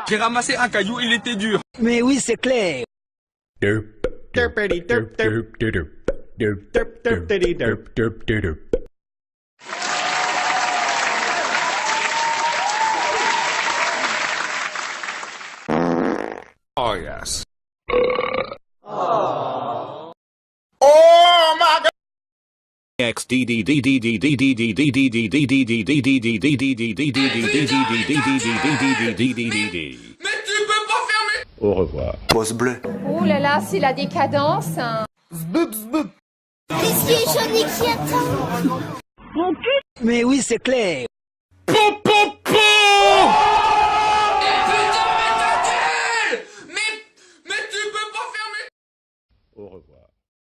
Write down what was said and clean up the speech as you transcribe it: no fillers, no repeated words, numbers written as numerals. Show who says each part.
Speaker 1: J'ai ramassé un caillou, il était dur.
Speaker 2: Mais oui, c'est clair.
Speaker 1: Oh yes.
Speaker 3: Au revoir.
Speaker 4: Boss bleu.
Speaker 5: Oh là là, c'est la décadence. Hein.
Speaker 6: Qu'est-ce qui j'en ai qui attend?
Speaker 2: Mais oui, c'est clair.
Speaker 1: Mais tu peux pas fermer.
Speaker 3: Au revoir.